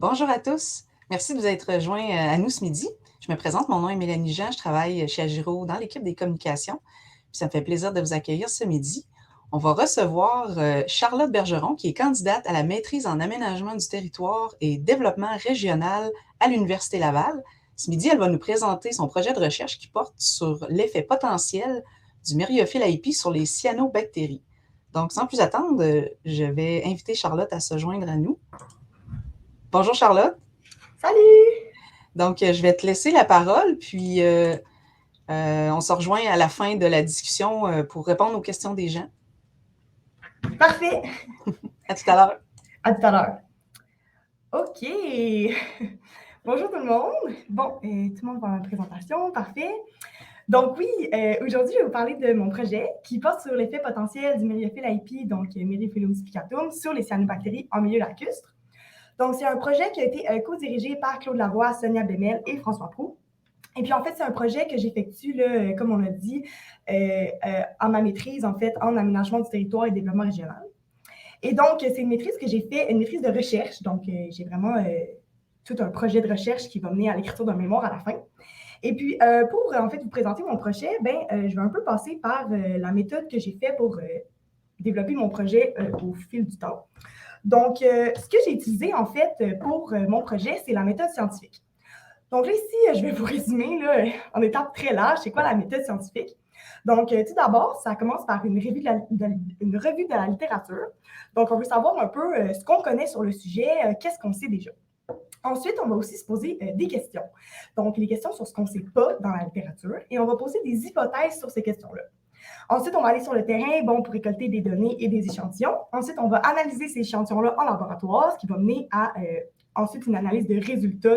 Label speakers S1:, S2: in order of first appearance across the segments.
S1: Bonjour à tous. Merci de vous être rejoints à nous ce midi. Je me présente, mon nom est Mélanie Jean, je travaille chez Agiro dans l'équipe des communications. Puis ça me fait plaisir de vous accueillir ce midi. On va recevoir Charlotte Bergeron, qui est candidate à la maîtrise en aménagement du territoire et développement régional à l'Université Laval. Ce midi, elle va nous présenter son projet de recherche qui porte sur l'effet potentiel du myriophylle IP sur les cyanobactéries. Donc, sans plus attendre, je vais inviter Charlotte à se joindre à nous. Bonjour Charlotte.
S2: Salut!
S1: Donc, je vais te laisser la parole, puis on se rejoint à la fin de la discussion pour répondre aux questions des gens.
S2: Parfait!
S1: À tout à l'heure.
S2: À tout à l'heure. OK! Bonjour tout le monde! Bon, tout le monde va à la présentation, parfait. Donc oui, aujourd'hui, je vais vous parler de mon projet qui porte sur l'effet potentiel du myriophylle IP, donc Myriophyllum spicatum, sur les cyanobactéries en milieu lacustre. Donc, c'est un projet qui a été co-dirigé par Claude Lavoie, Sonia Bemel et François Proulx. Et puis, en fait, c'est un projet que j'effectue, là, comme on l'a dit, en ma maîtrise, en fait, en aménagement du territoire et développement régional. Et donc, c'est une maîtrise que j'ai fait, une maîtrise de recherche. Donc, j'ai vraiment tout un projet de recherche qui va mener à l'écriture d'un mémoire à la fin. Et puis, pour en fait vous présenter mon projet, je vais un peu passer par la méthode que j'ai faite pour développer mon projet au fil du temps. Donc, ce que j'ai utilisé en fait pour mon projet, c'est la méthode scientifique. Donc là, ici, je vais vous résumer là, en étape très large, c'est quoi la méthode scientifique. Donc, tout d'abord, ça commence par une revue de la littérature. Donc, on veut savoir un peu ce qu'on connaît sur le sujet, qu'est-ce qu'on sait déjà. Ensuite, on va aussi se poser des questions. Donc, les questions sur ce qu'on ne sait pas dans la littérature et on va poser des hypothèses sur ces questions-là. Ensuite, on va aller sur le terrain pour récolter des données et des échantillons. Ensuite, on va analyser ces échantillons-là en laboratoire, ce qui va mener à ensuite une analyse de résultats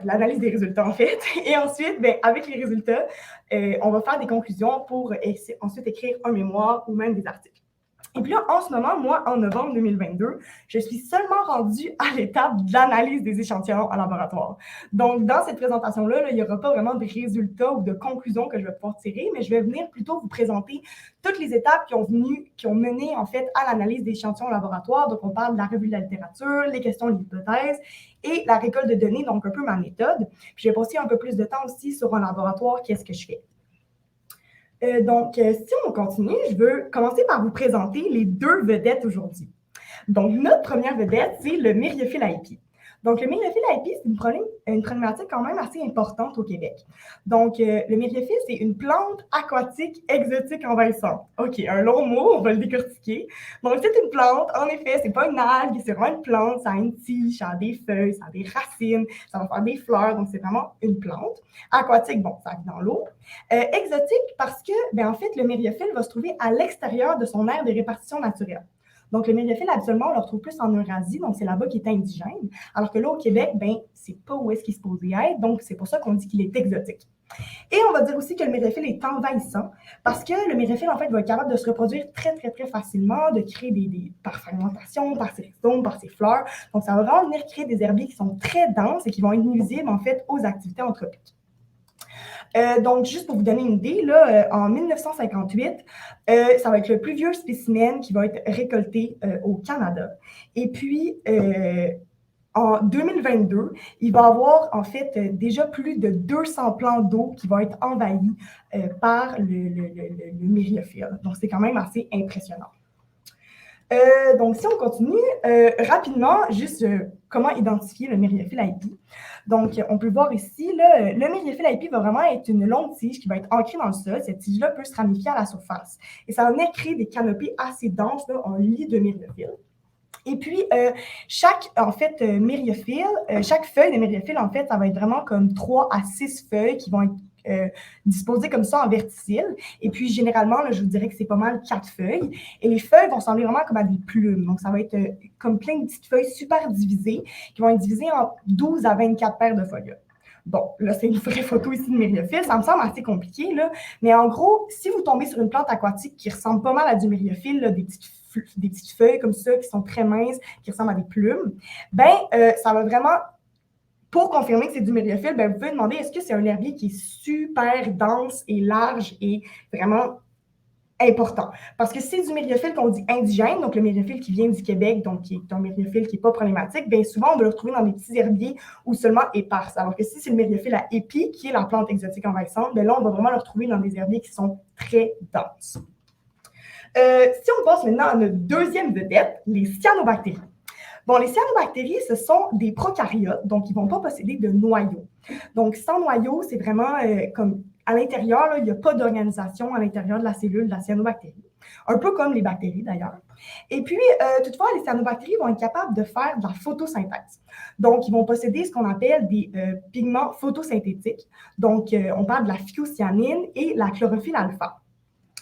S2: l'analyse des résultats en fait. Et ensuite, avec les résultats, on va faire des conclusions pour ensuite écrire un mémoire ou même des articles. Et puis là, en ce moment, moi, en novembre 2022, je suis seulement rendue à l'étape de l'analyse des échantillons en laboratoire. Donc, dans cette présentation-là, il n'y aura pas vraiment de résultats ou de conclusions que je vais pouvoir tirer, mais je vais venir plutôt vous présenter toutes les étapes qui ont mené, en fait, à l'analyse des échantillons en laboratoire. Donc, on parle de la revue de la littérature, les questions, les hypothèses et la récolte de données, donc un peu ma méthode. Puis, je vais passer un peu plus de temps aussi sur un laboratoire, qu'est-ce que je fais. Donc, si on continue, je veux commencer par vous présenter les deux vedettes aujourd'hui. Donc, notre première vedette, c'est le myriophylle IP. Donc, le myriophylle IP, c'est une problématique quand même assez importante au Québec. Donc, le myriophylle, c'est une plante aquatique exotique envahissante. OK, un long mot, on va le décortiquer. Donc, c'est une plante, en effet, c'est pas une algue, c'est vraiment une plante, ça a une tige, ça a des feuilles, ça a des racines, ça va faire des fleurs, donc c'est vraiment une plante. Aquatique, bon, ça vit dans l'eau. Exotique parce que, en fait, le myriophylle va se trouver à l'extérieur de son aire de répartition naturelle. Donc, le myriophylle, habituellement, on le retrouve plus en Eurasie, donc c'est là-bas qu'il est indigène, alors que là, au Québec, c'est pas où est-ce qu'il est supposé être, donc c'est pour ça qu'on dit qu'il est exotique. Et on va dire aussi que le myriophylle est envahissant, parce que le myriophylle, en fait, va être capable de se reproduire très, très, très facilement, de créer par fragmentation, par ses rhizomes, par ses fleurs. Donc, ça va vraiment venir créer des herbiers qui sont très denses et qui vont être nuisibles, en fait, aux activités anthropiques. Donc, juste pour vous donner une idée, là, en 1958, ça va être le plus vieux spécimen qui va être récolté au Canada. Et puis, en 2022, il va y avoir en fait déjà plus de 200 plans d'eau qui vont être envahis par le myriophylle. Donc, c'est quand même assez impressionnant. Donc, si on continue, rapidement, juste comment identifier le myriophylle IP. Donc, on peut voir ici, là, le myriophylle IP va vraiment être une longue tige qui va être ancrée dans le sol. Cette tige-là peut se ramifier à la surface. Et ça va venir créer des canopées assez denses, là, en lit de myriophylle. Et puis, chaque myriophylle, chaque feuille de myriophylle, en fait, ça va être vraiment comme 3 à 6 feuilles qui vont être disposées comme ça en verticille. Et puis, généralement, là, je vous dirais que c'est pas mal 4 feuilles. Et les feuilles vont ressembler vraiment comme à des plumes. Donc, ça va être comme plein de petites feuilles super divisées qui vont être divisées en 12 à 24 paires de feuilles. Bon, là, c'est une vraie photo ici de myriophylle. Ça me semble assez compliqué, là. Mais en gros, si vous tombez sur une plante aquatique qui ressemble pas mal à du myriophylle, là, des petites feuilles comme ça qui sont très minces, qui ressemblent à des plumes, ça va vraiment, pour confirmer que c'est du myriophylle, vous pouvez demander est-ce que c'est un herbier qui est super dense et large et vraiment important. Parce que c'est du myriophylle qu'on dit indigène, donc le myriophylle qui vient du Québec, donc qui est un myriophylle qui n'est pas problématique, bien souvent, on va le retrouver dans des petits herbiers ou seulement éparses. Alors que si c'est le myriophylle à épi, qui est la plante exotique envahissante, bien là, on va vraiment le retrouver dans des herbiers qui sont très denses. Si on passe maintenant à notre deuxième vedette, les cyanobactéries. Bon, les cyanobactéries, ce sont des prokaryotes, donc ils ne vont pas posséder de noyau. Donc, sans noyau, c'est vraiment comme à l'intérieur, là, il n'y a pas d'organisation à l'intérieur de la cellule de la cyanobactérie. Un peu comme les bactéries d'ailleurs. Et puis, toutefois, les cyanobactéries vont être capables de faire de la photosynthèse. Donc, ils vont posséder ce qu'on appelle des pigments photosynthétiques. Donc, on parle de la phycocyanine et la chlorophylle alpha.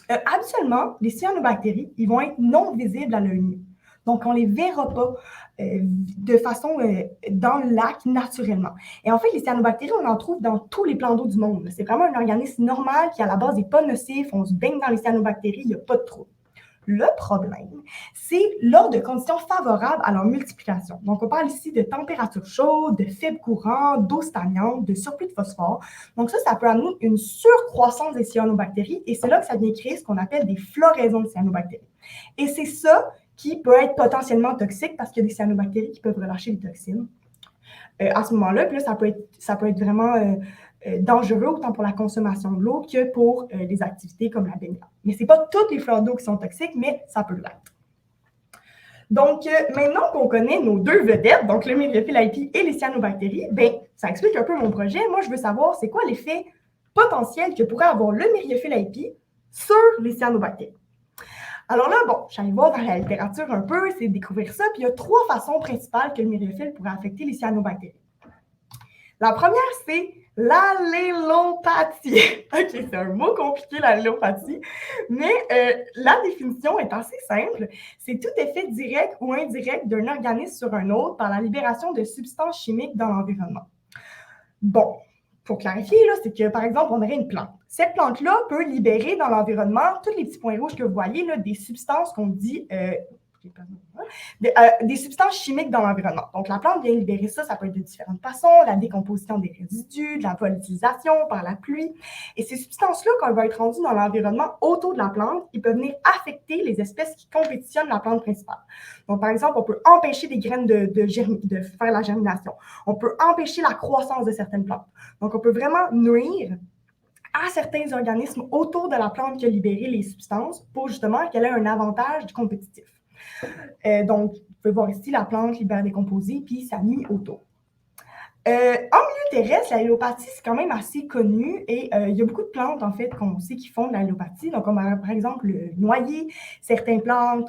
S2: Habituellement, les cyanobactéries, ils vont être non visibles à l'œil nu. Donc, on ne les verra pas de façon dans le lac naturellement. Et en fait, les cyanobactéries, on en trouve dans tous les plans d'eau du monde. C'est vraiment un organisme normal qui, à la base, n'est pas nocif. On se baigne dans les cyanobactéries, il n'y a pas de trouble. Le problème, c'est lors de conditions favorables à leur multiplication. Donc, on parle ici de température chaude, de faible courant, d'eau stagnante, de surplus de phosphore. Donc, ça peut amener une surcroissance des cyanobactéries et c'est là que ça vient créer ce qu'on appelle des floraisons de cyanobactéries. Et c'est ça qui peut être potentiellement toxique parce qu'il y a des cyanobactéries qui peuvent relâcher des toxines. À ce moment-là, puis là, ça peut être vraiment dangereux autant pour la consommation de l'eau que pour les activités comme la baignade. Mais ce n'est pas toutes les fleurs d'eau qui sont toxiques, mais ça peut l'être. Donc, maintenant qu'on connaît nos deux vedettes, donc le myriophylle IP et les cyanobactéries, bien, ça explique un peu mon projet. Moi, je veux savoir c'est quoi l'effet potentiel que pourrait avoir le myriophylle IP sur les cyanobactéries. Alors là, bon, j'allais voir dans la littérature un peu, essayer de découvrir ça, puis il y a 3 façons principales que le myriophylle pourrait affecter les cyanobactéries. La première, c'est l'allélopathie. OK, c'est un mot compliqué, l'allélopathie, mais la définition est assez simple. C'est tout effet direct ou indirect d'un organisme sur un autre par la libération de substances chimiques dans l'environnement. Bon, pour clarifier, là, c'est que, par exemple, on aurait une plante. Cette plante-là peut libérer dans l'environnement, tous les petits points rouges que vous voyez, là, des substances qu'on dit des substances chimiques dans l'environnement. Donc, la plante vient libérer ça, ça peut être de différentes façons, la décomposition des résidus, de la volatilisation par la pluie. Et ces substances-là, quand elles vont être rendues dans l'environnement autour de la plante, ils peuvent venir affecter les espèces qui compétitionnent la plante principale. Donc, par exemple, on peut empêcher des graines de faire la germination. On peut empêcher la croissance de certaines plantes. Donc, on peut vraiment nuire à certains organismes autour de la plante qui a libéré les substances pour justement qu'elle ait un avantage compétitif. Donc, vous pouvez voir ici, la plante libère des composés, puis ça nuit autour. En milieu terrestre, l'allélopathie, c'est quand même assez connu et il y a beaucoup de plantes, en fait, qu'on sait qui font de l'allélopathie. Donc, on a, par exemple, le noyer, certaines plantes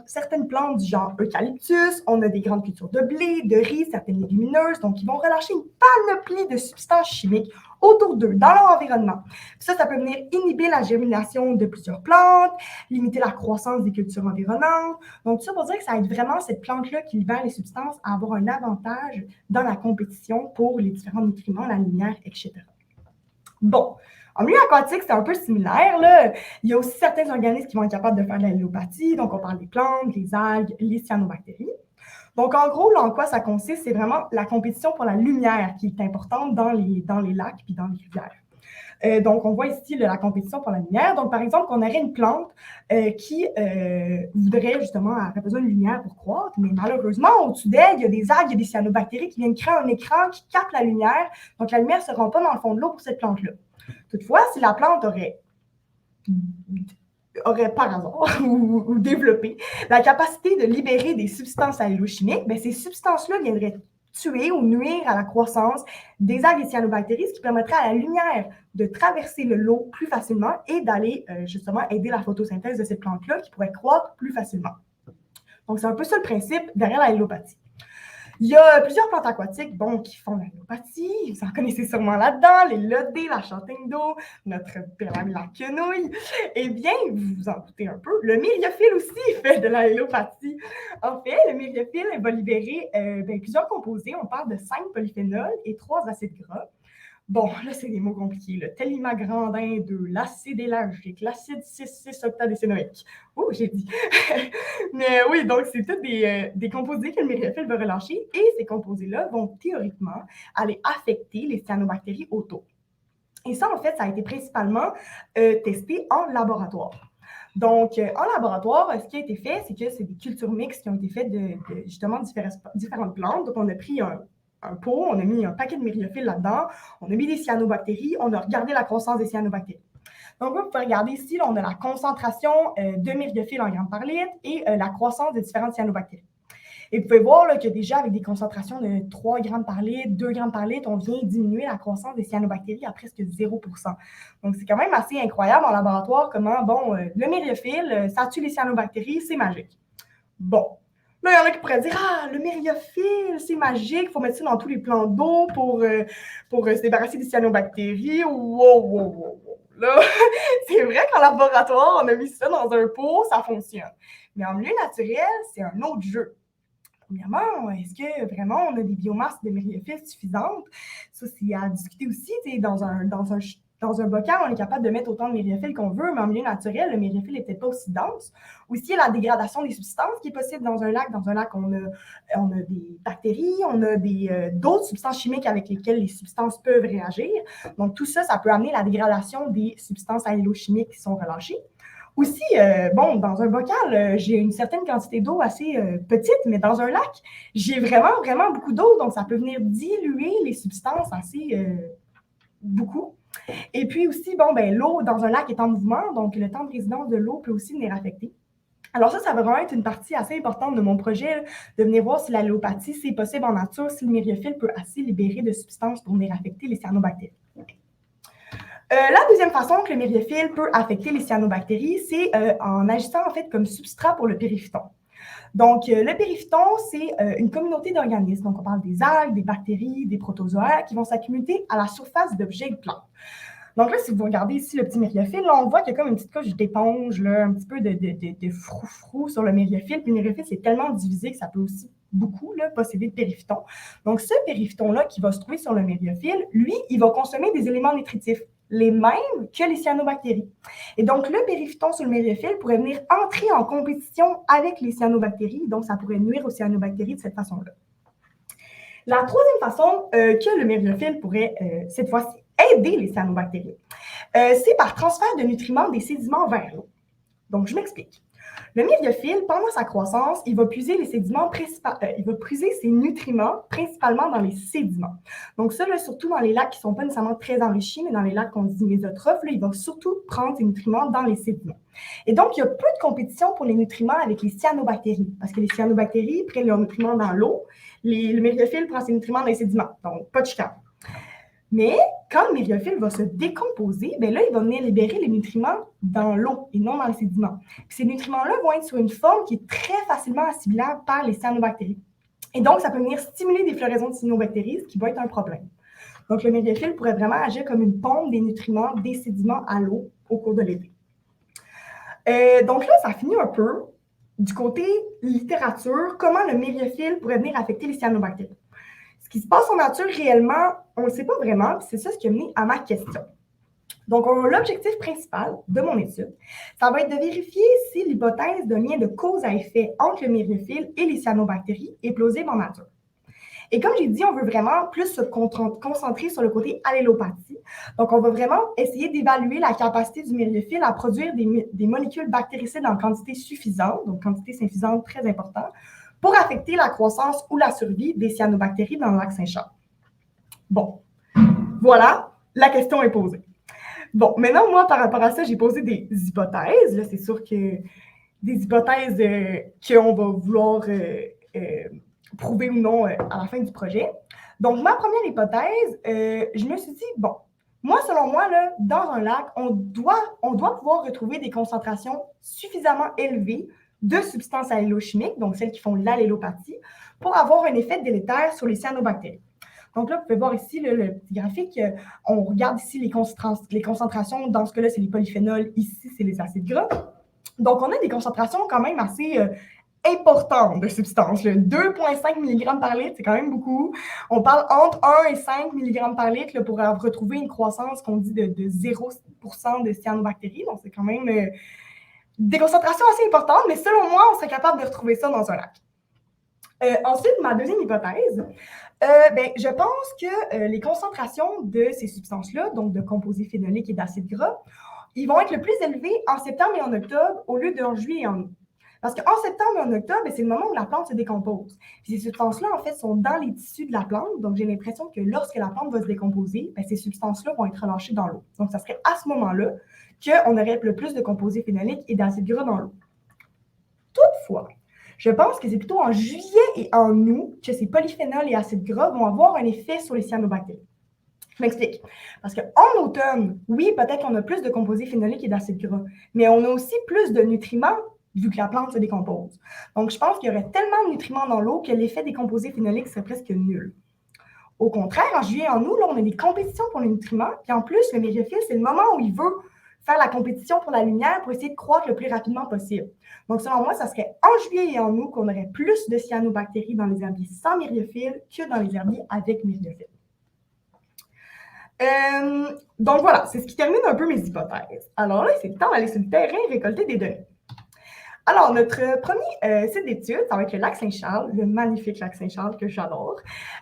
S2: du genre eucalyptus, on a des grandes cultures de blé, de riz, certaines légumineuses, donc ils vont relâcher une panoplie de substances chimiques autour d'eux, dans leur environnement. Ça peut venir inhiber la germination de plusieurs plantes, limiter la croissance des cultures environnantes. Donc, tout ça pour dire que ça aide vraiment cette plante-là qui libère les substances à avoir un avantage dans la compétition pour les différents nutriments, la lumière, etc. Bon, en milieu aquatique, c'est un peu similaire, là. Il y a aussi certains organismes qui vont être capables de faire de l'allélopathie. Donc, on parle des plantes, des algues, les cyanobactéries. Donc, en gros, là, en quoi ça consiste, c'est vraiment la compétition pour la lumière qui est importante dans les lacs et dans les rivières. Donc, on voit ici la compétition pour la lumière. Donc, par exemple, on aurait une plante qui voudrait justement, elle aurait besoin de lumière pour croître, mais malheureusement, au-dessus d'elle, il y a des algues et des cyanobactéries qui viennent créer un écran qui capte la lumière. Donc, la lumière ne se rend pas dans le fond de l'eau pour cette plante-là. Toutefois, si la plante aurait par hasard ou développé la capacité de libérer des substances allélochimiques, bien, ces substances-là viendraient tuer ou nuire à la croissance des algues et cyanobactéries, ce qui permettrait à la lumière de traverser l'eau plus facilement et d'aller justement aider la photosynthèse de cette plante-là qui pourrait croître plus facilement. Donc, c'est un peu ça le principe derrière l'allélopathie. Il y a plusieurs plantes aquatiques qui font l'allélopathie. Vous en connaissez sûrement là-dedans, les lodées, la châtaigne d'eau, notre belle amie la quenouille. Eh bien, vous vous en doutez un peu, le myriophylle aussi fait de l'allélopathie. En fait, le myriophylle va libérer plusieurs composés. On parle de 5 polyphénols et 3 acides gras. Bon, là, c'est des mots compliqués. Le télimagrandin 2, l'acide élagique, l'acide 6,6-octadécénoïque. Oh, j'ai dit. Mais oui, donc c'est tous des composés que le myriophylle va relâcher et ces composés-là vont théoriquement aller affecter les cyanobactéries autour. Et ça, en fait, ça a été principalement testé en laboratoire. Donc, en laboratoire, ce qui a été fait, c'est que c'est des cultures mixtes qui ont été faites de justement différentes plantes. Donc, on a pris un pot, on a mis un paquet de myriophiles là-dedans, on a mis des cyanobactéries, on a regardé la croissance des cyanobactéries. Donc, vous pouvez regarder ici, là, on a la concentration de myriophiles en grammes par litre et la croissance des différentes cyanobactéries. Et vous pouvez voir là, que déjà, avec des concentrations de 3 grammes par litre, 2 grammes par litre, on vient diminuer la croissance des cyanobactéries à presque 0%. Donc, c'est quand même assez incroyable en laboratoire comment, le myriophylle, ça tue les cyanobactéries, c'est magique. Bon. Là, il y en a qui pourraient dire « Ah, le myriophylle, c'est magique, il faut mettre ça dans tous les plans d'eau pour se débarrasser des cyanobactéries. » Wow. Là, c'est vrai qu'en laboratoire, on a mis ça dans un pot, ça fonctionne. Mais en milieu naturel, c'est un autre jeu. Premièrement, est-ce que vraiment on a des biomasses de myriophylle suffisantes? Ça, c'est à discuter aussi. Dans un bocal, on est capable de mettre autant de myriophylle qu'on veut, mais en milieu naturel, le myriophylle n'est peut-être pas aussi dense. Aussi, il y a la dégradation des substances qui est possible dans un lac. Dans un lac, on a des bactéries, on a d'autres substances chimiques avec lesquelles les substances peuvent réagir. Donc, tout ça, ça peut amener la dégradation des substances allylochimiques qui sont relâchées. Aussi, dans un bocal, j'ai une certaine quantité d'eau assez petite, mais dans un lac, j'ai vraiment, vraiment beaucoup d'eau, donc ça peut venir diluer les substances assez beaucoup. Et puis aussi, l'eau dans un lac est en mouvement, donc le temps de résidence de l'eau peut aussi venir affecter. Alors ça va vraiment être une partie assez importante de mon projet, de venir voir si l'allopathie, c'est possible en nature, si le myriophylle peut assez libérer de substances pour venir affecter les cyanobactéries. La deuxième façon que le myriophylle peut affecter les cyanobactéries, c'est en agissant en fait comme substrat pour le périphyton. Donc, le périphyton, c'est une communauté d'organismes. Donc, on parle des algues, des bactéries, des protozoaires qui vont s'accumuler à la surface d'objets de plantes. Donc là, si vous regardez ici le petit myriophylle, là, on voit qu'il y a comme une petite couche d'éponge, là, un petit peu de froufrou sur le myriophylle. Puis le myriophylle, c'est tellement divisé que ça peut aussi beaucoup là, posséder de périphyton. Donc, ce périphyton-là qui va se trouver sur le myriophylle, lui, il va consommer des éléments nutritifs, les mêmes que les cyanobactéries. Et donc, le périphyton sur le myriophylle pourrait venir entrer en compétition avec les cyanobactéries. Donc, ça pourrait nuire aux cyanobactéries de cette façon-là. La troisième façon que le myriophylle pourrait, cette fois-ci, aider les cyanobactéries, c'est par transfert de nutriments des sédiments vers l'eau. Donc, je m'explique. Le myriophylle, pendant sa croissance, il va puiser ses nutriments principalement dans les sédiments. Donc, ça, là, surtout dans les lacs qui ne sont pas nécessairement très enrichis, mais dans les lacs qu'on dit mésotrophes, là, il va surtout prendre ses nutriments dans les sédiments. Et donc, il y a peu de compétition pour les nutriments avec les cyanobactéries, parce que les cyanobactéries prennent leurs nutriments dans l'eau, le myriophylle prend ses nutriments dans les sédiments. Donc, pas de chicane. Mais quand le myriophylle va se décomposer, bien là, il va venir libérer les nutriments dans l'eau et non dans les sédiments. Puis ces nutriments-là vont être sur une forme qui est très facilement assimilable par les cyanobactéries. Et donc, ça peut venir stimuler des floraisons de cyanobactéries, ce qui va être un problème. Donc, le myriophylle pourrait vraiment agir comme une pompe des nutriments des sédiments à l'eau au cours de l'été. Donc là, ça finit un peu du côté littérature, comment le myriophylle pourrait venir affecter les cyanobactéries. Ce qui se passe en nature réellement, on ne le sait pas vraiment, c'est ça ce qui a mené à ma question. Donc, l'objectif principal de mon étude, ça va être de vérifier si l'hypothèse d'un lien de cause à effet entre le myriophylle et les cyanobactéries est plausible en nature. Et comme j'ai dit, on veut vraiment plus se concentrer sur le côté allélopathie. Donc, on va vraiment essayer d'évaluer la capacité du myriophylle à produire des molécules bactéricides en quantité suffisante, donc quantité suffisante très importante, pour affecter la croissance ou la survie des cyanobactéries dans le lac Saint-Charles. Bon, voilà, la question est posée. Bon, maintenant, moi, par rapport à ça, j'ai posé des hypothèses. Là, c'est sûr que des hypothèses qu'on va vouloir prouver ou non à la fin du projet. Donc, ma première hypothèse, je me suis dit, bon, moi, selon moi, là, dans un lac, on doit pouvoir retrouver des concentrations suffisamment élevées de substances allylochimiques, donc celles qui font l'allélopathie, pour avoir un effet délétère sur les cyanobactéries. Donc là, vous pouvez voir ici le petit graphique. On regarde ici les concentrations. Dans ce cas-là, c'est les polyphénols. Ici, c'est les acides gras. Donc, on a des concentrations quand même assez importantes de substances. 2,5 mg par litre, c'est quand même beaucoup. On parle entre 1 et 5 mg par litre là, pour retrouver une croissance qu'on dit de 0% de cyanobactéries. Donc, c'est quand même des concentrations assez importantes, mais selon moi, on serait capable de retrouver ça dans un lac. Ensuite, ma deuxième hypothèse, je pense que les concentrations de ces substances-là, donc de composés phénoliques et d'acides gras, ils vont être le plus élevés en septembre et en octobre au lieu d'en juillet et en août. Parce qu'en septembre et en octobre, c'est le moment où la plante se décompose. Puis ces substances-là, en fait, sont dans les tissus de la plante. Donc, j'ai l'impression que lorsque la plante va se décomposer, ces substances-là vont être relâchées dans l'eau. Donc, ça serait à ce moment-là qu'on aurait le plus de composés phénoliques et d'acides gras dans l'eau. Toutefois, je pense que c'est plutôt en juillet et en août que ces polyphénols et acides gras vont avoir un effet sur les cyanobactéries. Je m'explique. Parce qu'en automne, oui, peut-être qu'on a plus de composés phénoliques et d'acides gras, mais on a aussi plus de nutriments vu que la plante se décompose. Donc, je pense qu'il y aurait tellement de nutriments dans l'eau que l'effet des composés phénoliques serait presque nul. Au contraire, en juillet et en août, là, on a des compétitions pour les nutriments, puis en plus, le myriophile, c'est le moment où il veut faire la compétition pour la lumière pour essayer de croître le plus rapidement possible. Donc, selon moi, ça serait en juillet et en août qu'on aurait plus de cyanobactéries dans les herbiers sans myriophile que dans les herbiers avec myriophile. Donc voilà, c'est ce qui termine un peu mes hypothèses. Alors là, c'est le temps d'aller sur le terrain et récolter des données. Alors, notre premier site d'étude, ça va être le lac Saint-Charles, le magnifique lac Saint-Charles que j'adore.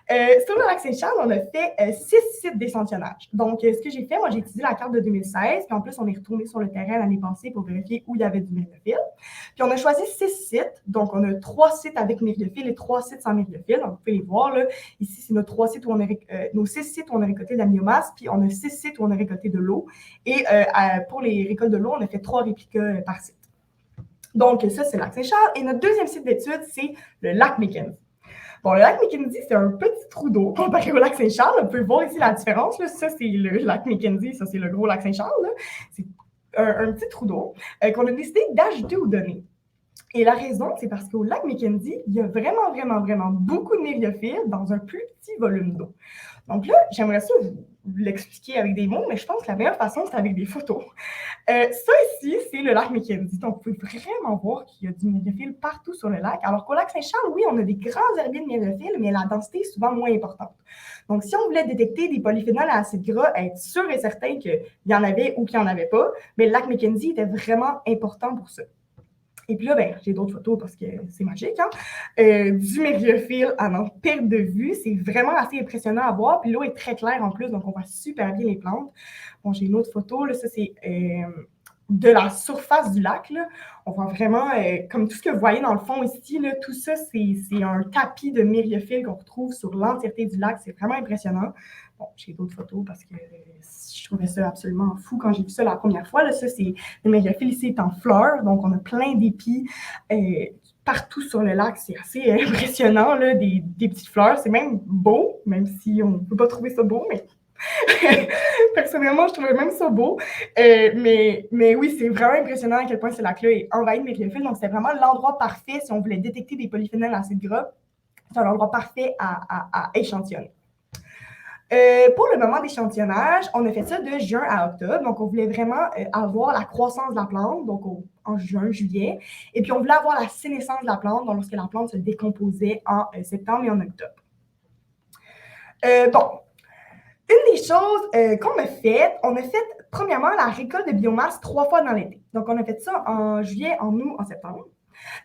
S2: Sur le lac Saint-Charles, on a fait 6 sites d'échantillonnage. Donc, ce que j'ai fait, moi, j'ai utilisé la carte de 2016, puis en plus, on est retourné sur le terrain l'année passée pour vérifier où il y avait du myriophile. Puis, on a choisi 6 sites. Donc, on a 3 sites avec myriophile et 3 sites sans myriophile. Donc, vous pouvez les voir, là. Ici, c'est nos 3 sites où on a, nos 6 sites où on a récolté de la biomasse, puis on a 6 sites où on a récolté de l'eau. Et pour les récoltes de l'eau, on a fait 3 réplicas par site. Donc, ça, c'est le lac Saint-Charles. Et notre deuxième site d'étude, c'est le lac Mackenzie. Bon, le lac Mackenzie, c'est un petit trou d'eau comparé au lac Saint-Charles. On peut voir ici la différence. Là. Ça, c'est le lac Mackenzie. Ça, c'est le gros lac Saint-Charles. Là. C'est un petit trou d'eau qu'on a décidé d'ajouter aux données. Et la raison, c'est parce qu'au lac Mackenzie, il y a vraiment, vraiment, vraiment beaucoup de myriophiles dans un plus petit volume d'eau. Donc là, j'aimerais ça vous l'expliquer avec des mots, mais je pense que la meilleure façon, c'est avec des photos. Ça ici, c'est le lac Mackenzie. Donc, vous pouvez vraiment voir qu'il y a du myriophile partout sur le lac. Alors qu'au lac Saint-Charles, oui, on a des grands herbiers de myriophile, mais la densité est souvent moins importante. Donc, si on voulait détecter des polyphénols à acide gras, être sûr et certain qu'il y en avait ou qu'il n'y en avait pas, mais le lac Mackenzie était vraiment important pour ça. Et puis là, j'ai d'autres photos parce que c'est magique. Hein? Du myriophile à n'en perte de vue. C'est vraiment assez impressionnant à voir. Puis l'eau est très claire en plus, donc on voit super bien les plantes. Bon, j'ai une autre photo. Là, ça, c'est de la surface du lac. Là. On voit vraiment, comme tout ce que vous voyez dans le fond ici, là, tout ça, c'est un tapis de myriophiles qu'on retrouve sur l'entièreté du lac. C'est vraiment impressionnant. Bon, j'ai d'autres photos parce que je trouvais ça absolument fou quand j'ai vu ça la première fois. Là, ça, c'est le myriophile ici est en fleurs, donc on a plein d'épis partout sur le lac. C'est assez impressionnant, là, des petites fleurs. C'est même beau, même si on ne peut pas trouver ça beau, mais personnellement, je trouvais même ça beau. Mais oui, c'est vraiment impressionnant à quel point ce lac-là est envahi de myriophiles. Donc, c'est vraiment l'endroit parfait si on voulait détecter des polyphénols acides gras. C'est un endroit parfait à échantillonner. Pour le moment d'échantillonnage, on a fait ça de juin à octobre. Donc, on voulait vraiment avoir la croissance de la plante, donc en juin, juillet. Et puis, on voulait avoir la sénescence de la plante, donc lorsque la plante se décomposait en septembre et en octobre. Une des choses qu'on a faites, on a fait premièrement la récolte de biomasse 3 fois dans l'été. Donc, on a fait ça en juillet, en août, en septembre.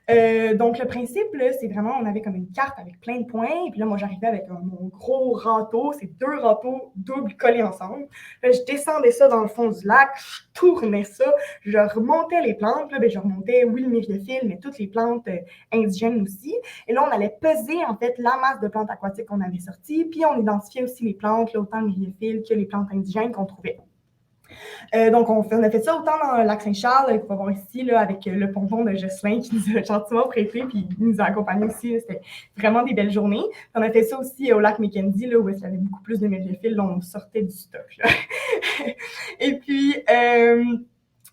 S2: Donc, le principe, là, c'est vraiment, on avait comme une carte avec plein de points. Et puis là, moi, j'arrivais avec mon gros râteau. C'est 2 râteaux doubles collés ensemble. Là, je descendais ça dans le fond du lac. Je tournais ça. Je remontais les plantes. Là, je remontais, oui, le myriophile, mais toutes les plantes indigènes aussi. Et là, on allait peser, en fait, la masse de plantes aquatiques qu'on avait sorties. Puis, on identifiait aussi les plantes, là, autant le myriophile que les plantes indigènes qu'on trouvait. Donc, on a fait ça autant dans le lac Saint-Charles, qu'on va voir ici, là, avec le pompon de Jocelyn qui nous a gentiment prêté, puis il nous a accompagnés aussi. C'était vraiment des belles journées. Puis on a fait ça aussi au lac Mackenzie, là, où il y avait beaucoup plus de myriophile, dont on sortait du stock. Là. Et puis,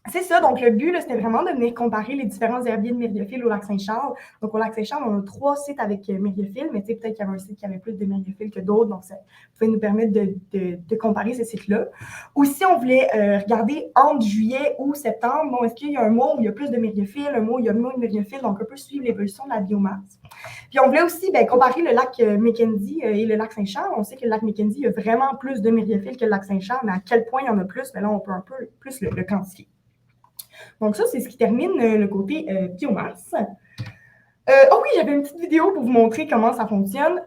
S2: c'est ça, donc le but, là, c'était vraiment de venir comparer les différents herbiers de myriophile au lac Saint-Charles. Donc, au lac Saint-Charles, on a 3 sites avec myriophile, mais peut-être qu'il y avait un site qui avait plus de myriophile que d'autres, donc ça pouvait nous permettre de comparer ces sites-là. Aussi, on voulait regarder entre juillet ou septembre, bon, est-ce qu'il y a un mois où il y a plus de myriophile, un mois où il y a moins de myriophile, donc on peut suivre l'évolution de la biomasse. Puis, on voulait aussi comparer le lac Mackenzie et le lac Saint-Charles. On sait que le lac Mackenzie, il y a vraiment plus de myriophile que le lac Saint-Charles, mais à quel point il y en a plus, là, on peut un peu plus le quantifier. Donc, ça, c'est ce qui termine le côté biomasse. Oh oui, j'avais une petite vidéo pour vous montrer comment ça fonctionne.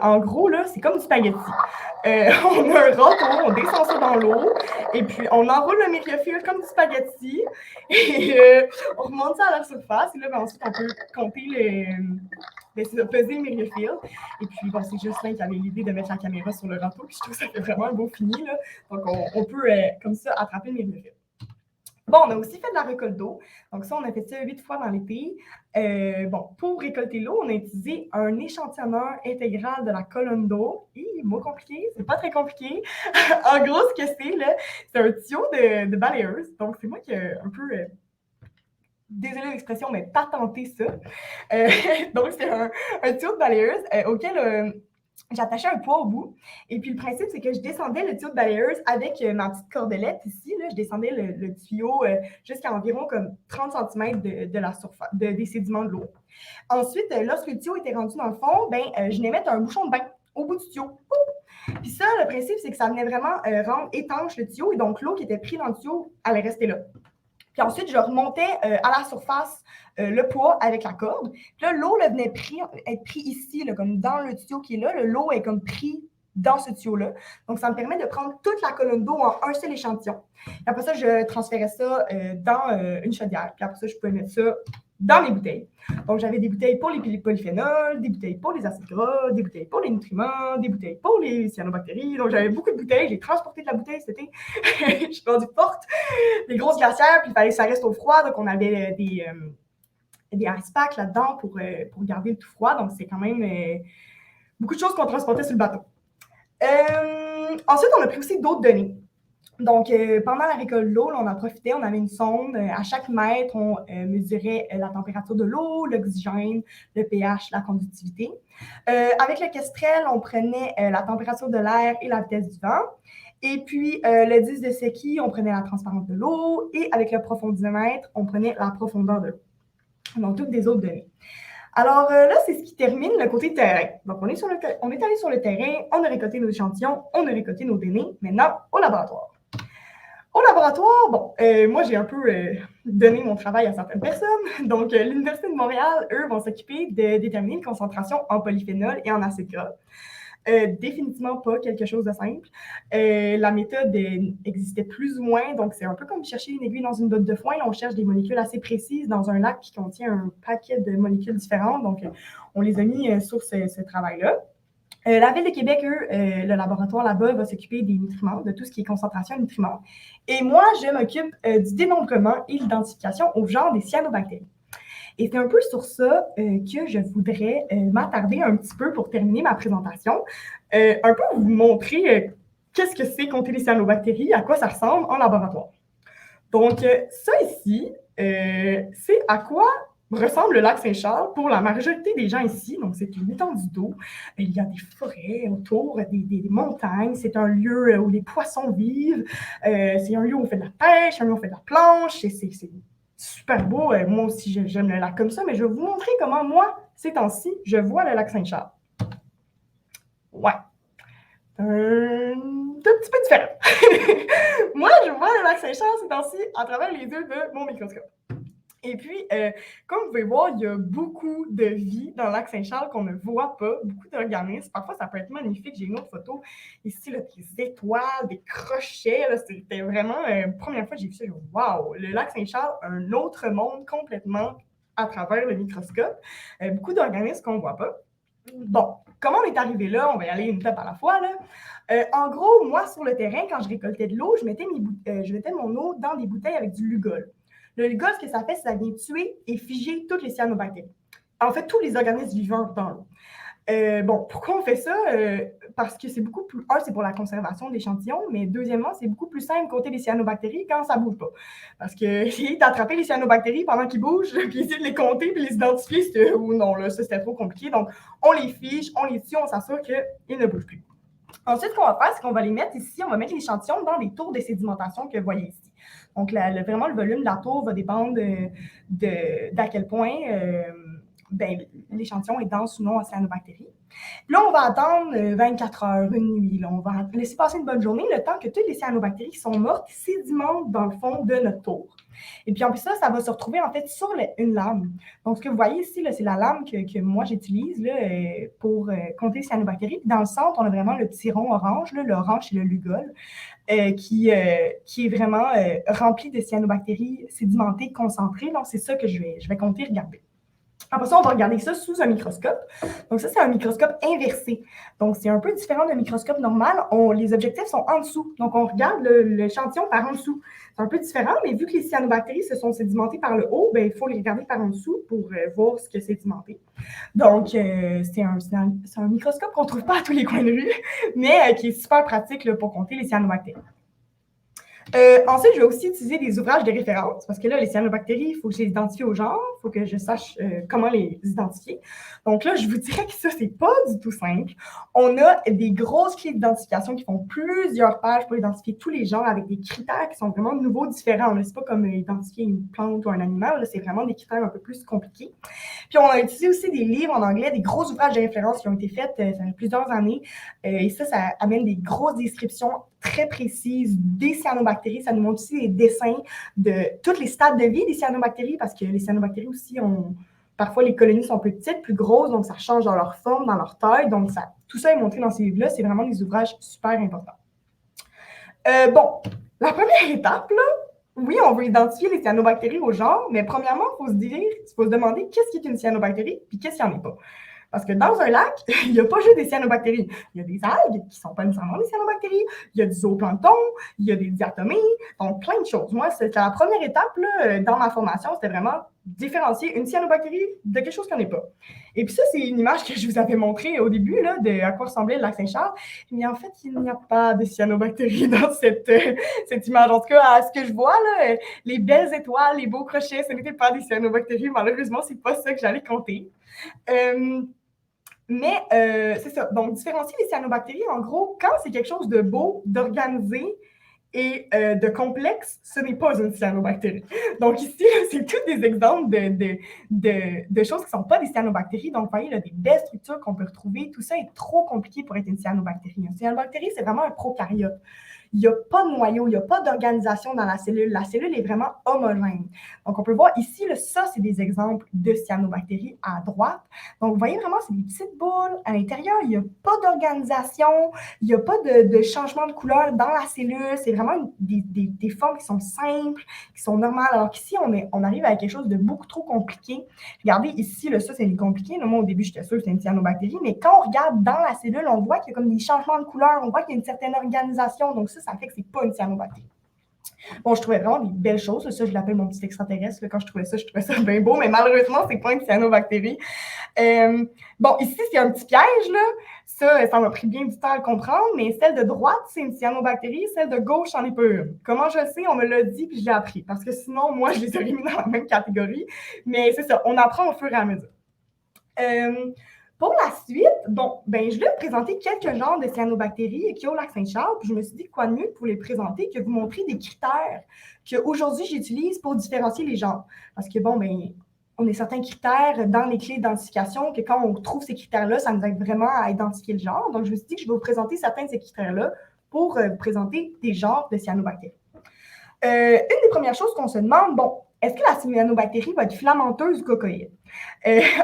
S2: En gros, là, c'est comme du spaghetti. On a un râteau, on descend ça dans l'eau, et puis on enroule le myriophile comme du spaghetti, et on remonte ça à la surface, et là, ensuite, on peut compter peser le myriophile. Et puis, bon, c'est Jocelyn qui avait l'idée de mettre la caméra sur le râteau, puis je trouve que ça fait vraiment un beau fini, là. Donc, on peut, comme ça, attraper le myriophile. Bon, on a aussi fait de la récolte d'eau. Donc ça, on a fait ça 8 fois dans l'été. Bon, pour récolter l'eau, on a utilisé un échantillonneur intégral de la colonne d'eau. Mot compliqué, c'est pas très compliqué. En gros, ce que c'est, là, c'est un tuyau de balayeuse. Donc, c'est moi qui ai un peu, désolée l'expression, mais patenté ça. Donc, c'est un tuyau de balayeuse auquel j'attachais un poids au bout. Et puis, le principe, c'est que je descendais le tuyau de balayeuse avec ma petite cordelette ici. Là, je descendais le tuyau jusqu'à environ comme 30 cm de la surface, des sédiments de l'eau. Ensuite, lorsque le tuyau était rendu dans le fond, je venais mettre un bouchon de bain au bout du tuyau. Puis ça, le principe, c'est que ça venait vraiment rendre étanche le tuyau. Et donc, l'eau qui était prise dans le tuyau allait rester là. Puis ensuite, je remontais à la surface le poids avec la corde. Puis là, l'eau venait être pris ici, là, comme dans le tuyau qui est là. L'eau est comme pris dans ce tuyau-là. Donc, ça me permet de prendre toute la colonne d'eau en un seul échantillon. Puis après ça, je transférais ça dans une chaudière. Puis après ça, je pouvais mettre ça dans mes bouteilles. Donc, j'avais des bouteilles pour les polyphénols, des bouteilles pour les acides gras, des bouteilles pour les nutriments, des bouteilles pour les cyanobactéries. Donc, j'avais beaucoup de bouteilles. J'ai transporté de la bouteille cet été. Je suis rendue forte. Des grosses glacières, puis il fallait que ça reste au froid. Donc, on avait des ice packs là-dedans pour garder le tout froid. Donc, c'est quand même beaucoup de choses qu'on transportait sur le bateau. Ensuite, on a pris aussi d'autres données. Donc, pendant la récolte de l'eau, on a profité, on avait une sonde. À chaque mètre, on mesurait la température de l'eau, l'oxygène, le pH, la conductivité. Avec le Kestrel, on prenait la température de l'air et la vitesse du vent. Et puis, le 10 de Secchi, on prenait la transparence de l'eau. Et avec le profondimètre, on prenait la profondeur de l'eau. Donc, toutes des autres données. Alors là, c'est ce qui termine le côté terrain. Donc, on est allé sur le terrain, on a récolté nos échantillons, on a récolté nos données. Maintenant, au laboratoire. Au laboratoire, bon, moi, j'ai un peu donné mon travail à certaines personnes. Donc, l'Université de Montréal, eux, vont s'occuper de déterminer une concentration en polyphénol et en acide gras. Définitivement pas quelque chose de simple. La méthode existait plus ou moins, donc c'est un peu comme chercher une aiguille dans une botte de foin. On cherche des molécules assez précises dans un lac qui contient un paquet de molécules différentes. Donc, on les a mis sur ce travail-là. La Ville de Québec, eux, le laboratoire là-bas va s'occuper des nutriments, de tout ce qui est concentration de nutriments. Et moi, je m'occupe du dénombrement et l'identification au genre des cyanobactéries. Et c'est un peu sur ça que je voudrais m'attarder un petit peu pour terminer ma présentation. Un peu vous montrer qu'est-ce que c'est compter les cyanobactéries, à quoi ça ressemble en laboratoire. Donc, ça ici, c'est à quoi ressemble le lac Saint-Charles pour la majorité des gens ici. Donc, c'est une étendue d'eau. Il y a des forêts autour, des montagnes. C'est un lieu où les poissons vivent. C'est un lieu où on fait de la pêche, un lieu où on fait de la planche. C'est super beau. Moi aussi, j'aime le lac comme ça. Mais je vais vous montrer comment, moi, ces temps-ci, je vois le lac Saint-Charles. Ouais. Un petit peu différent. Moi, je vois le lac Saint-Charles ces temps-ci à travers les yeux de mon microscope. Et puis, comme vous pouvez voir, il y a beaucoup de vie dans le lac Saint-Charles qu'on ne voit pas, beaucoup d'organismes. Parfois, ça peut être magnifique. J'ai une autre photo ici, là, des étoiles, des crochets. Là, c'était vraiment la première fois que j'ai vu ça. Waouh! Le lac Saint-Charles, un autre monde complètement à travers le microscope. Beaucoup d'organismes qu'on ne voit pas. Bon, comment on est arrivé là? On va y aller une étape à la fois, là. En gros, moi, sur le terrain, quand je récoltais de l'eau, je mettais mon eau dans des bouteilles avec du Lugol. Le Lugol, ce que ça fait, c'est que ça vient tuer et figer toutes les cyanobactéries. En fait, tous les organismes vivants dans l'eau. Bon, pourquoi on fait ça? Parce que c'est beaucoup plus... Un, c'est pour la conservation de l'échantillon, mais deuxièmement, c'est beaucoup plus simple de compter les cyanobactéries quand ça ne bouge pas. Parce que essayer d'attraper les cyanobactéries pendant qu'ils bougent, puis essayer de les compter, puis les identifier, non, là, ça, c'était trop compliqué. Donc, on les fiche, on les tue, on s'assure qu'ils ne bougent plus. Ensuite, ce qu'on va faire, c'est qu'on va les mettre ici, on va mettre l'échantillon dans les tours de sédimentation que vous voyez ici. Donc, vraiment, le volume de la tour va dépendre d'à quel point l'échantillon est dense ou non en cyanobactéries. Puis là, on va attendre 24 heures, une nuit. Là, on va laisser passer une bonne journée, le temps que toutes les cyanobactéries qui sont mortes sédimentent dans le fond de notre tour. Et puis en plus ça va se retrouver en fait sur une lame. Donc ce que vous voyez ici, c'est la lame que moi j'utilise pour compter les cyanobactéries. Puis dans le centre, on a vraiment le petit rond orange. L'orange, c'est le lugol, qui est vraiment rempli de cyanobactéries sédimentées, concentrées. Donc c'est ça que je vais compter, regarder. Après ça, on va regarder ça sous un microscope. Donc ça, c'est un microscope inversé. Donc, c'est un peu différent d'un microscope normal. Les objectifs sont en dessous. Donc, on regarde l'échantillon par en dessous. C'est un peu différent, mais vu que les cyanobactéries se sont sédimentées par le haut, il faut les regarder par en dessous pour voir ce que c'est sédimenté. Donc, c'est un microscope qu'on ne trouve pas à tous les coins de rue, mais qui est super pratique là, pour compter les cyanobactéries. Ensuite, je vais aussi utiliser des ouvrages de référence parce que là, les cyanobactéries, il faut que je les identifie au genre, il faut que je sache comment les identifier. Donc là, je vous dirais que ça, c'est pas du tout simple. On a des grosses clés d'identification qui font plusieurs pages pour identifier tous les genres avec des critères qui sont vraiment nouveaux, différents. C'est pas comme identifier une plante ou un animal, là, c'est vraiment des critères un peu plus compliqués. Puis on a utilisé aussi des livres en anglais, des gros ouvrages de référence qui ont été faits ça fait plusieurs années. Et ça amène des grosses descriptions très précises des cyanobactéries. Ça nous montre aussi des dessins de tous les stades de vie des cyanobactéries, parce que les cyanobactéries aussi parfois les colonies sont plus petites, plus grosses, donc ça change dans leur forme, dans leur taille. Donc tout ça est montré dans ces livres-là. C'est vraiment des ouvrages super importants. Bon, la première étape, là, oui, on veut identifier les cyanobactéries au genre, mais premièrement, il faut se demander qu'est-ce qui est une cyanobactérie puis qu'est-ce qui n'en est pas. Parce que dans un lac, il n'y a pas juste des cyanobactéries. Il y a des algues qui ne sont pas nécessairement des cyanobactéries. Il y a du zooplancton, il y a des diatomées, donc plein de choses. Moi, c'était la première étape là, dans ma formation, c'était vraiment différencier une cyanobactérie de quelque chose qui n'en est pas. Et puis ça, c'est une image que je vous avais montrée au début là, de à quoi ressemblait le lac Saint-Charles. Mais en fait, il n'y a pas de cyanobactéries dans cette image. En tout cas, à ce que je vois, là, les belles étoiles, les beaux crochets, ce n'étaient pas des cyanobactéries. Malheureusement, ce n'est pas ça que j'allais compter. Mais c'est ça. Donc, différencier les cyanobactéries, en gros, quand c'est quelque chose de beau, d'organisé et de complexe, ce n'est pas une cyanobactérie. Donc, ici, c'est tous des exemples de choses qui ne sont pas des cyanobactéries. Donc, vous voyez, là, des belles structures qu'on peut retrouver. Tout ça est trop compliqué pour être une cyanobactérie. Une cyanobactérie, c'est vraiment un prokaryote. Il n'y a pas de noyau, il n'y a pas d'organisation dans la cellule. La cellule est vraiment homogène. Donc, on peut voir ici, là, ça, c'est des exemples de cyanobactéries à droite. Donc, vous voyez vraiment, c'est des petites boules. À l'intérieur, il n'y a pas d'organisation, il n'y a pas de changement de couleur dans la cellule. C'est vraiment des formes qui sont simples, qui sont normales. Alors qu'ici, on arrive à quelque chose de beaucoup trop compliqué. Regardez, ici, là, ça, c'est compliqué. Là, moi, au début, j'étais sûre que c'était une cyanobactérie, mais quand on regarde dans la cellule, on voit qu'il y a comme des changements de couleur, on voit qu'il y a une certaine organisation. Donc, ça fait que c'est pas une cyanobactérie. Bon, je trouvais vraiment des belles choses. Ça, je l'appelle mon petit extraterrestre. Quand je trouvais ça bien beau, mais malheureusement, c'est pas une cyanobactérie. Bon, ici, c'est un petit piège, là. Ça m'a pris bien du temps à le comprendre, mais celle de droite, c'est une cyanobactérie, celle de gauche, en est pas une. Comment je le sais? On me l'a dit, puis je l'ai appris. Parce que sinon, moi, je les aurais mis dans la même catégorie. Mais c'est ça, on apprend au fur et à mesure. Pour la suite, je vais vous présenter quelques genres de cyanobactéries qui ont au lac Saint-Charles. Puis je me suis dit quoi de mieux pour les présenter que vous montrer des critères qu'aujourd'hui j'utilise pour différencier les genres. Parce que on a certains critères dans les clés d'identification que quand on trouve ces critères-là, ça nous aide vraiment à identifier le genre. Donc je me suis dit que je vais vous présenter certains de ces critères-là pour vous présenter des genres de cyanobactéries. Une des premières choses qu'on se demande, est-ce que la cyanobactérie va être filamenteuse ou cocoïde?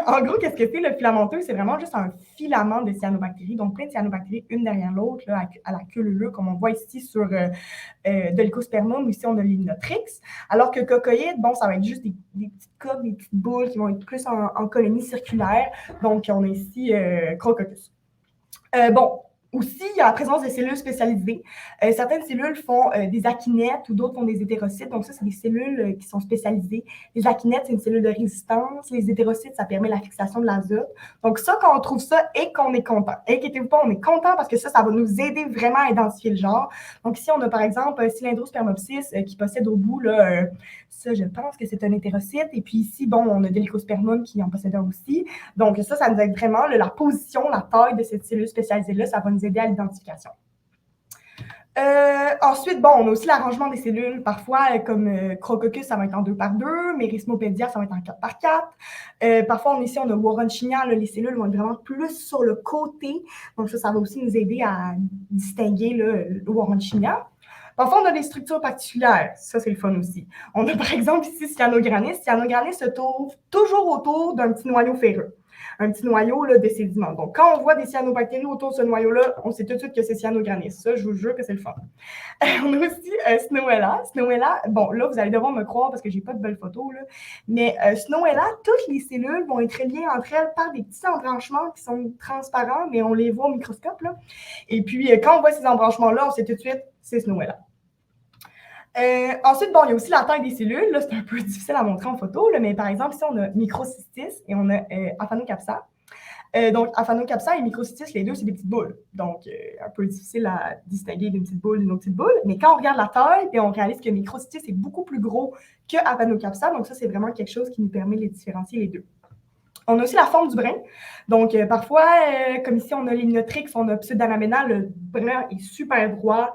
S2: En gros, qu'est-ce que c'est le filamenteux? C'est vraiment juste un filament de cyanobactéries, donc plein de cyanobactéries, une derrière l'autre, là, à la queue leu, comme on voit ici sur de l'Icospermum, ici on a l'Hypnotrix. Alors que cocoïde, ça va être juste des petites coques, des petites boules qui vont être plus en colonie circulaire. Donc, on a ici Crococcus. Aussi, il y a la présence de cellules spécialisées. Certaines cellules font des akinettes ou d'autres font des hétérocytes. Donc ça, c'est des cellules qui sont spécialisées. Les akinettes, c'est une cellule de résistance. Les hétérocytes, ça permet la fixation de l'azote. Donc ça, quand on trouve ça et qu'on est content. Inquiétez-vous pas, on est content parce que ça va nous aider vraiment à identifier le genre. Donc ici, on a par exemple un Cylindrospermopsis qui possède au bout, là, ça, je pense que c'est un hétérocyte. Et puis ici, on a de l'Icospermum qui en possède un aussi. Donc ça nous aide vraiment. La position, la taille de cette cellule spécialisée-là, ça va nous aider à l'identification. Ensuite, bon, on a aussi l'arrangement des cellules. Parfois, comme Crococcus, ça va être en 2 par 2. Merismopédia, ça va être en 4 par 4. Parfois, ici, on a Warrenchinia. Les cellules vont être vraiment plus sur le côté. Donc, ça va aussi nous aider à distinguer le Warrenchinia. Parfois, on a des structures particulières. Ça, c'est le fun aussi. On a, par exemple, ici, Cyanogranis. Cyanogranis se trouve toujours autour d'un petit noyau ferreux. Un petit noyau là, de sédiments. Donc, quand on voit des cyanobactéries autour de ce noyau-là, on sait tout de suite que c'est Cyanogranis. Ça, je vous jure que c'est le fun. On a aussi Snowella. Snowella, bon, là, vous allez devoir me croire parce que j'ai pas de belles photos, là. Mais Snowella, toutes les cellules vont être reliées entre elles par des petits embranchements qui sont transparents, mais on les voit au microscope, là. Et puis, quand on voit ces embranchements-là, on sait tout de suite, c'est Snowella. Ensuite, bon, il y a aussi la taille des cellules. Là, c'est un peu difficile à montrer en photo, là, mais par exemple, ici, on a Microcystis et on a Aphanocapsa. Donc, Aphanocapsa et Microcystis, les deux, c'est des petites boules. Donc, un peu difficile à distinguer d'une petite boule d'une autre petite boule. Mais quand on regarde la taille, on réalise que Microcystis est beaucoup plus gros que Aphanocapsa. Donc, ça, c'est vraiment quelque chose qui nous permet de les différencier les deux. On a aussi la forme du brin. Donc, parfois, comme ici, on a l'hymnotrix, on a pseudanaména, le brin est super droit,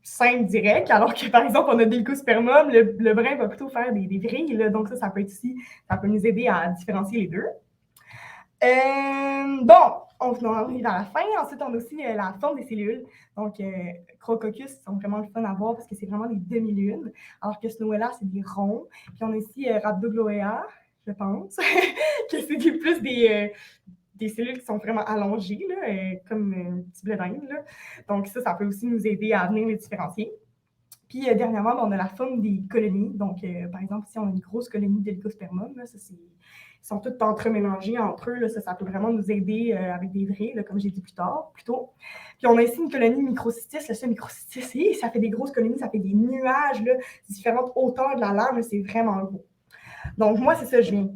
S2: simple, direct, alors que, par exemple, on a Delcospermum, le brin va plutôt faire des vrilles. Là, donc, ça peut être aussi, ça peut nous aider à différencier les deux. Bon, on arrive à la fin. Ensuite, on a aussi la forme des cellules. Donc, Crococcus sont vraiment le fun à voir parce que c'est vraiment des demi-lunes, alors que Snowella, c'est des ronds. Puis, on a ici Rhabdogloea, je pense, que c'est plus des cellules qui sont vraiment allongées, là, comme un petit blé d'Inde. Donc, ça peut aussi nous aider à venir les différencier. Puis, dernièrement, on a la forme des colonies. Donc, par exemple, si on a une grosse colonie d'Hélicospermum, ils sont tous entremélangés entre eux. Là, ça peut vraiment nous aider avec des vrais, là, comme j'ai dit plus tôt. Puis, on a ici une colonie Microcystis. Ce Microcystis, ça fait des grosses colonies, ça fait des nuages, là, différentes hauteurs de la lame. C'est vraiment beau. Donc, moi, c'est ça, je viens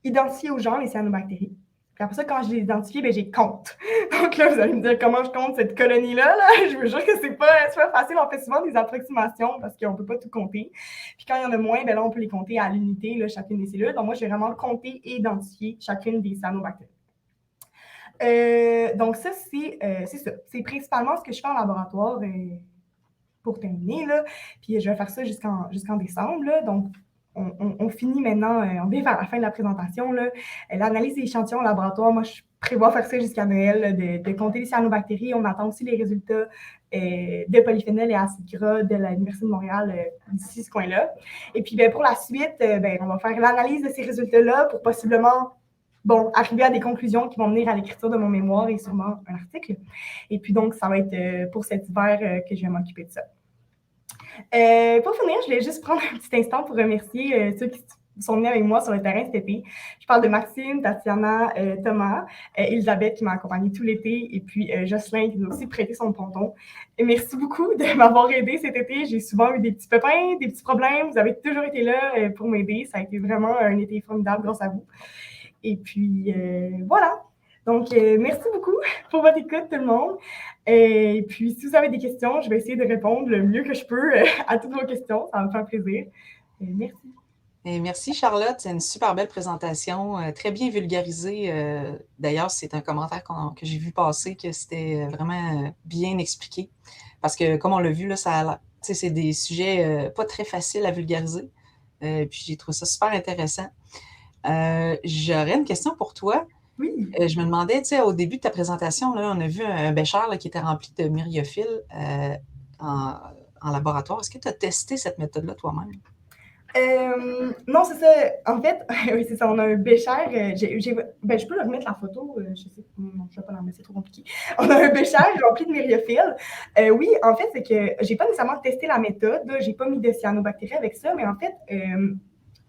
S2: identifier aux gens les cyanobactéries. Puis après ça, quand je les identifie, j'ai compte. Donc là, vous allez me dire comment je compte cette colonie-là. Là. Je vous jure que c'est pas facile. On fait souvent des approximations parce qu'on ne peut pas tout compter. Puis quand il y en a moins, là, on peut les compter à l'unité, là, chacune des cellules. Donc moi, je vais vraiment compter et identifier chacune des cyanobactéries. Donc ça, c'est ça. C'est principalement ce que je fais en laboratoire pour terminer. Là. Puis je vais faire ça jusqu'en décembre. Là. Donc, on finit maintenant, on vient vers la fin de la présentation. L'analyse des échantillons au laboratoire, moi, je prévois faire ça jusqu'à Noël, là, de compter les cyanobactéries. On attend aussi les résultats de polyphénol et acides gras de l'Université de Montréal d'ici ce coin-là. Et puis, pour la suite, on va faire l'analyse de ces résultats-là pour possiblement arriver à des conclusions qui vont mener à l'écriture de mon mémoire et sûrement un article. Et puis, donc, ça va être pour cet hiver que je vais m'occuper de ça. Pour finir, je voulais juste prendre un petit instant pour remercier ceux qui sont venus avec moi sur le terrain cet été. Je parle de Maxime, Tatiana, Thomas, Elisabeth qui m'a accompagnée tout l'été et puis Jocelyn qui m'a aussi prêté son ponton. Et merci beaucoup de m'avoir aidée cet été. J'ai souvent eu des petits pépins, des petits problèmes. Vous avez toujours été là pour m'aider. Ça a été vraiment un été formidable grâce à vous. Et puis, voilà. Donc, merci beaucoup pour votre écoute, tout le monde. Et puis, si vous avez des questions, je vais essayer de répondre le mieux que je peux à toutes vos questions. Ça va me faire plaisir. Merci.
S1: Et merci, Charlotte. C'est une super belle présentation, très bien vulgarisée. D'ailleurs, c'est un commentaire que j'ai vu passer, que c'était vraiment bien expliqué. Parce que, comme on l'a vu, là, c'est des sujets pas très faciles à vulgariser. Puis, j'ai trouvé ça super intéressant. J'aurais une question pour toi.
S2: Oui.
S1: Je me demandais, au début de ta présentation, là, on a vu un bécher là, qui était rempli de myriophiles en laboratoire. Est-ce que tu as testé cette méthode-là toi-même?
S2: Non, c'est ça. En fait, oui, c'est ça. On a un bécher. Je peux leur remettre la photo. Je sais. Non, je ne vais pas la remettre, c'est trop compliqué. On a un bécher rempli de myriophiles. Oui, en fait, c'est que je n'ai pas nécessairement testé la méthode. Je n'ai pas mis de cyanobactéries avec ça, mais en fait,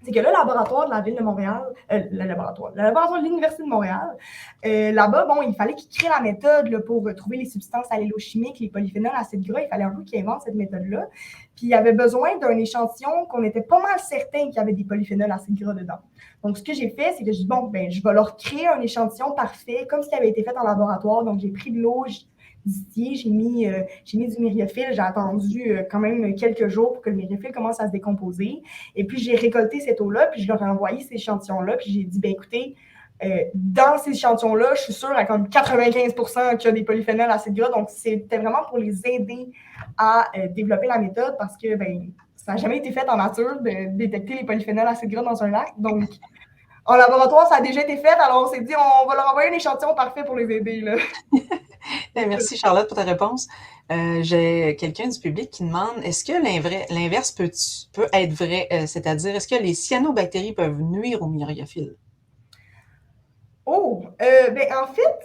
S2: c'est que le laboratoire de la ville de Montréal, le laboratoire de l'Université de Montréal, là-bas, il fallait qu'ils créent la méthode là, pour trouver les substances allélochimiques, les polyphénols, acides gras. Il fallait un peu qu'ils inventent cette méthode-là. Puis, il y avait besoin d'un échantillon qu'on était pas mal certain qu'il y avait des polyphénols, acides gras dedans. Donc, ce que j'ai fait, c'est que je dis, je vais leur créer un échantillon parfait, comme ce qui avait été fait en laboratoire. Donc, j'ai pris de l'eau, d'ici, j'ai mis du myriophylle. J'ai attendu quand même quelques jours pour que le myriophylle commence à se décomposer. Et puis, j'ai récolté cette eau-là, puis je leur ai envoyé ces échantillons-là, puis j'ai dit, écoutez, dans ces échantillons-là, je suis sûre à comme 95% qu'il y a des polyphénols acides gras. Donc, c'était vraiment pour les aider à développer la méthode parce que ça n'a jamais été fait en nature de détecter les polyphénols acides gras dans un lac. Donc, en laboratoire, ça a déjà été fait. Alors, on s'est dit, on va leur envoyer un échantillon parfait pour les aider. Là.
S1: Merci Charlotte pour ta réponse. J'ai quelqu'un du public qui demande, est-ce que l'inverse peut être vrai? C'est-à-dire, est-ce que les cyanobactéries peuvent nuire aux myriophiles?
S2: Oh, en fait,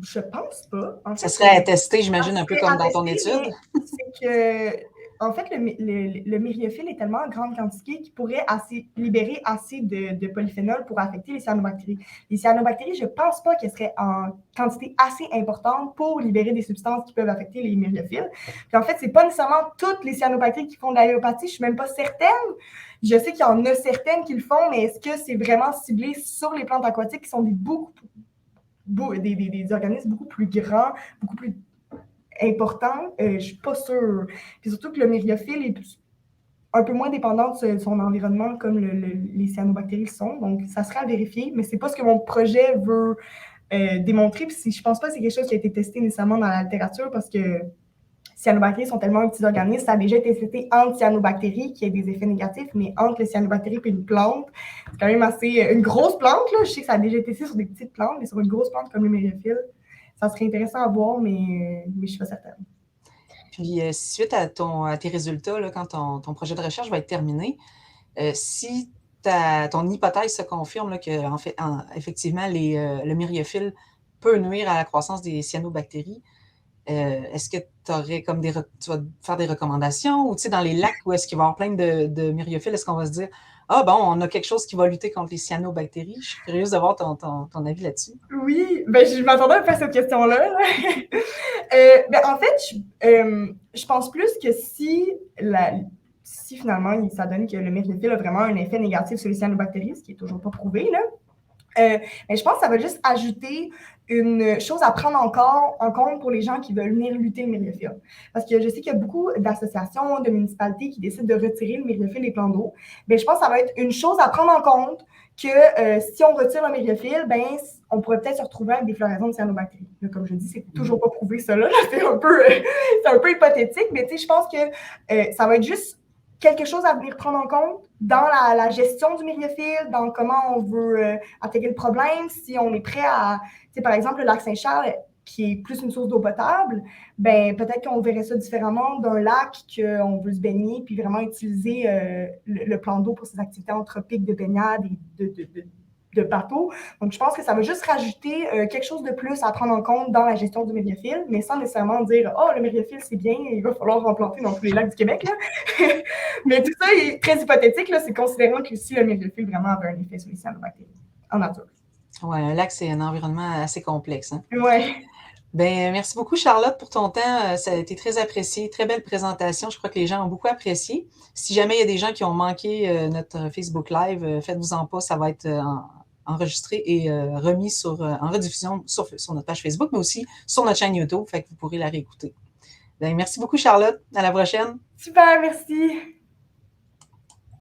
S2: je pense pas. En
S1: Ça
S2: fait,
S1: serait à tester, j'imagine, un peu comme dans ton
S2: attester,
S1: étude.
S2: C'est que, en fait, le myriophile est tellement en grande quantité qu'il pourrait libérer assez de polyphénol pour affecter les cyanobactéries. Les cyanobactéries, je ne pense pas qu'elles seraient en quantité assez importante pour libérer des substances qui peuvent affecter les myriophiles. Puis en fait, ce n'est pas nécessairement toutes les cyanobactéries qui font de l'alléopathie. Je ne suis même pas certaine. Je sais qu'il y en a certaines qui le font, mais est-ce que c'est vraiment ciblé sur les plantes aquatiques qui sont des organismes beaucoup plus grands, beaucoup plus importants? Je ne suis pas sûre. Puis surtout que le myriophile est un peu moins dépendant de son environnement comme les cyanobactéries le sont. Donc, ça serait à vérifier, mais ce n'est pas ce que mon projet veut démontrer. Puis je ne pense pas que c'est quelque chose qui a été testé nécessairement dans la littérature parce que cyanobactéries sont tellement petits organismes. Ça a déjà été testé entre cyanobactéries, qui a des effets négatifs, mais entre les cyanobactéries et une plante, c'est quand même assez... Une grosse plante, là, je sais que ça a déjà été testé sur des petites plantes, mais sur une grosse plante comme le myriophylle, ça serait intéressant à voir, mais je ne suis pas certaine.
S1: Puis, suite à tes résultats, là, quand ton projet de recherche va être terminé, si ton hypothèse se confirme là, que, effectivement, le myriophylle peut nuire à la croissance des cyanobactéries, est-ce que tu vas faire des recommandations ou dans les lacs où est-ce qu'il va y avoir plein de myriophiles, est-ce qu'on va se dire ah bon, on a quelque chose qui va lutter contre les cyanobactéries? Je suis curieuse de voir ton avis là-dessus.
S2: Oui, je m'attendais à faire cette question-là. En fait, je pense plus que si finalement ça donne que le myriophile a vraiment un effet négatif sur les cyanobactéries, ce qui n'est toujours pas prouvé, là, mais je pense que ça va juste ajouter une chose à prendre encore en compte pour les gens qui veulent venir lutter le myriophile. Parce que je sais qu'il y a beaucoup d'associations, de municipalités qui décident de retirer le myriophile des plans d'eau. Mais je pense que ça va être une chose à prendre en compte que si on retire le myriophile, on pourrait peut-être se retrouver avec des floraisons de cyanobactéries. Là, comme je dis, c'est toujours pas prouvé ça là. C'est un peu hypothétique, mais je pense que ça va être juste quelque chose à venir prendre en compte dans la gestion du myriophile, dans comment on veut attaquer le problème, si on est prêt à, par exemple, le lac Saint-Charles, qui est plus une source d'eau potable, peut-être qu'on verrait ça différemment d'un lac qu'on veut se baigner, puis vraiment utiliser le plan d'eau pour ses activités anthropiques de baignade et de bateau. Donc, je pense que ça va juste rajouter quelque chose de plus à prendre en compte dans la gestion du myriophile, mais sans nécessairement dire « Oh, le myriophile, c'est bien, il va falloir en planter dans tous les lacs du Québec. » Mais tout ça est très hypothétique, là, c'est considérant que si le myriophile vraiment avait un effet sur les cyanobactéries en nature.
S1: Oui, un lac, c'est un environnement assez complexe. Hein?
S2: Oui.
S1: Merci beaucoup, Charlotte, pour ton temps. Ça a été très apprécié. Très belle présentation. Je crois que les gens ont beaucoup apprécié. Si jamais il y a des gens qui ont manqué notre Facebook Live, faites-vous-en pas. Ça va être enregistré et remis en rediffusion sur notre page Facebook, mais aussi sur notre chaîne YouTube. Fait que vous pourrez la réécouter. Merci beaucoup, Charlotte. À la prochaine.
S2: Super, merci.